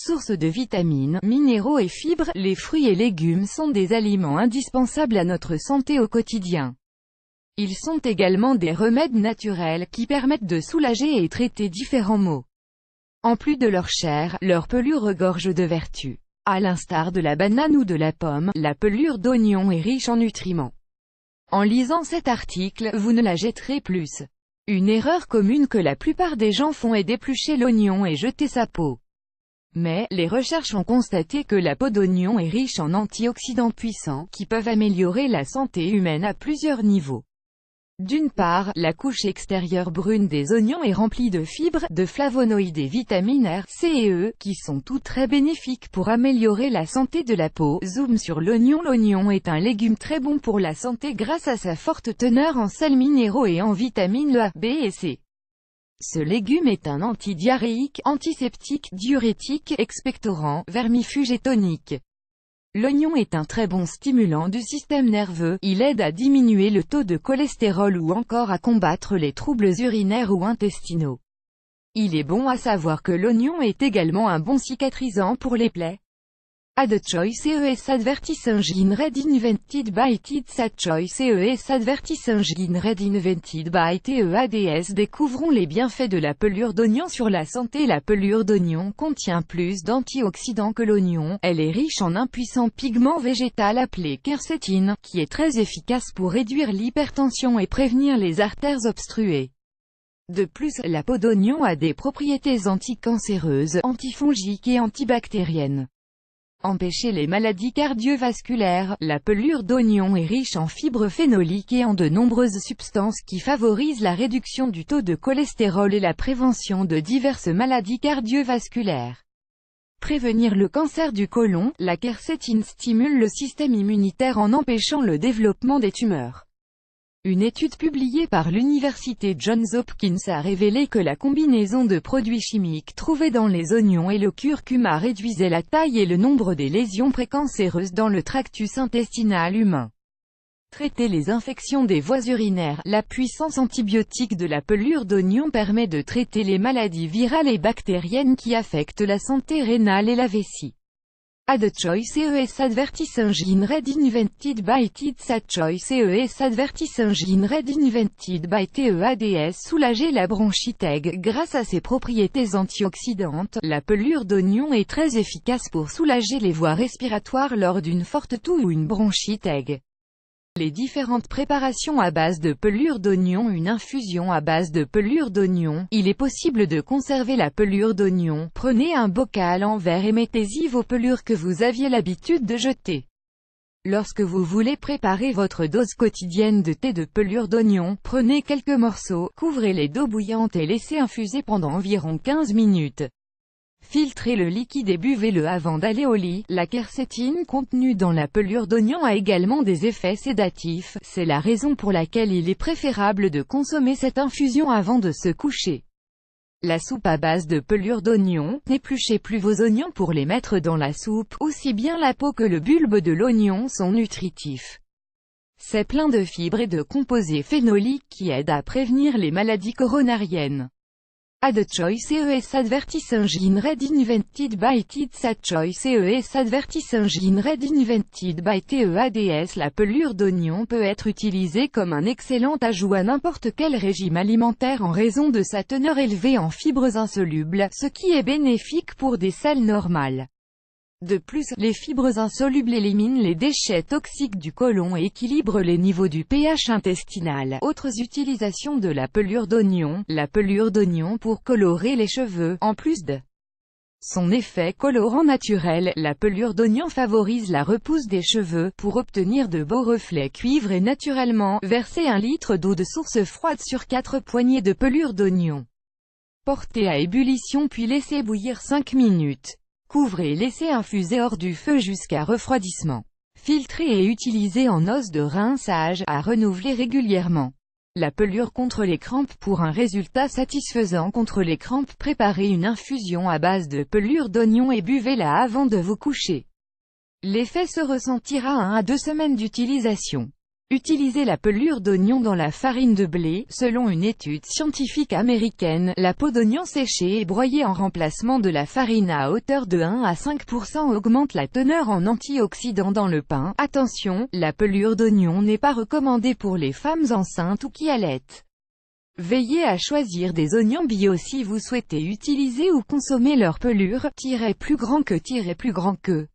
Source de vitamines, minéraux et fibres, les fruits et légumes sont des aliments indispensables à notre santé au quotidien. Ils sont également des remèdes naturels qui permettent de soulager et traiter différents maux. En plus de leur chair, leur pelure regorge de vertus. À l'instar de la banane ou de la pomme, la pelure d'oignon est riche en nutriments. En lisant cet article, vous ne la jetterez plus. Une erreur commune que la plupart des gens font est d'éplucher l'oignon et jeter sa peau. Mais, les recherches ont constaté que la peau d'oignon est riche en antioxydants puissants, qui peuvent améliorer la santé humaine à plusieurs niveaux. D'une part, la couche extérieure brune des oignons est remplie de fibres, de flavonoïdes et vitamines R, C et E, qui sont toutes très bénéfiques pour améliorer la santé de la peau. Zoom sur l'oignon. L'oignon est un légume très bon pour la santé grâce à sa forte teneur en sels minéraux et en vitamines A, B et C. Ce légume est un antidiarrhéique, antiseptique, diurétique, expectorant, vermifuge et tonique. L'oignon est un très bon stimulant du système nerveux, il aide à diminuer le taux de cholestérol ou encore à combattre les troubles urinaires ou intestinaux. Il est bon à savoir que l'oignon est également un bon cicatrisant pour les plaies. Add choice CES advertise engine red invented by TEADS. Add choice CES advertise engine red invented by TEADS. Découvrons les bienfaits de la pelure d'oignon sur la santé. La pelure d'oignon contient plus d'antioxydants que l'oignon. Elle est riche en un puissant pigment végétal appelé quercétine, qui est très efficace pour réduire l'hypertension et prévenir les artères obstruées. De plus, la peau d'oignon a des propriétés anticancéreuses, antifongiques et antibactériennes. Empêcher les maladies cardiovasculaires, la pelure d'oignon est riche en fibres phénoliques et en de nombreuses substances qui favorisent la réduction du taux de cholestérol et la prévention de diverses maladies cardiovasculaires. Prévenir le cancer du côlon, la quercétine stimule le système immunitaire en empêchant le développement des tumeurs. Une étude publiée par l'université Johns Hopkins a révélé que la combinaison de produits chimiques trouvés dans les oignons et le curcuma réduisait la taille et le nombre des lésions précancéreuses dans le tractus intestinal humain. Traiter les infections des voies urinaires. La puissance antibiotique de la pelure d'oignon permet de traiter les maladies virales et bactériennes qui affectent la santé rénale et la vessie. Add choice CES advertise engine red invented by TEADS. Add choice CES advertise engine red invented by TEADS. Soulager la bronchite aiguë. Grâce à ses propriétés antioxydantes, la pelure d'oignon est très efficace pour soulager les voies respiratoires lors d'une forte toux ou une bronchite aiguë. Les différentes préparations à base de pelure d'oignon. Une infusion à base de pelure d'oignon. Il est possible de conserver la pelure d'oignon. Prenez un bocal en verre et mettez-y vos pelures que vous aviez l'habitude de jeter. Lorsque vous voulez préparer votre dose quotidienne de thé de pelure d'oignon, prenez quelques morceaux, couvrez-les d'eau bouillante et laissez infuser pendant environ 15 minutes. Filtrez le liquide et buvez-le avant d'aller au lit. La quercétine contenue dans la pelure d'oignon a également des effets sédatifs, c'est la raison pour laquelle il est préférable de consommer cette infusion avant de se coucher. La soupe à base de pelure d'oignon. N'épluchez plus vos oignons pour les mettre dans la soupe, aussi bien la peau que le bulbe de l'oignon sont nutritifs. C'est plein de fibres et de composés phénoliques qui aident à prévenir les maladies coronariennes. Add choice CES advertise engine red invented by TEADS. Add choice CES advertise engine red invented by TEADS. La pelure d'oignon peut être utilisée comme un excellent ajout à n'importe quel régime alimentaire en raison de sa teneur élevée en fibres insolubles, ce qui est bénéfique pour des selles normales. De plus, les fibres insolubles éliminent les déchets toxiques du côlon et équilibrent les niveaux du pH intestinal. Autres utilisations de la pelure d'oignon. La pelure d'oignon pour colorer les cheveux. En plus de son effet colorant naturel, la pelure d'oignon favorise la repousse des cheveux. Pour obtenir de beaux reflets cuivre et naturellement, versez 1 litre d'eau de source froide sur 4 poignées de pelure d'oignon. Portez à ébullition puis laissez bouillir 5 minutes. Couvrez et laissez infuser hors du feu jusqu'à refroidissement. Filtrez et utilisez en os de rinçage, à renouveler régulièrement. La pelure contre les crampes. Pour un résultat satisfaisant contre les crampes, préparez une infusion à base de pelure d'oignon et buvez-la avant de vous coucher. L'effet se ressentira à 1 à 2 semaines d'utilisation. Utilisez la pelure d'oignon dans la farine de blé. Selon une étude scientifique américaine, la peau d'oignon séchée et broyée en remplacement de la farine à hauteur de 1 à 5% augmente la teneur en antioxydants dans le pain. Attention, la pelure d'oignon n'est pas recommandée pour les femmes enceintes ou qui allaitent. Veillez à choisir des oignons bio si vous souhaitez utiliser ou consommer leur pelure, plus grand que plus grand que.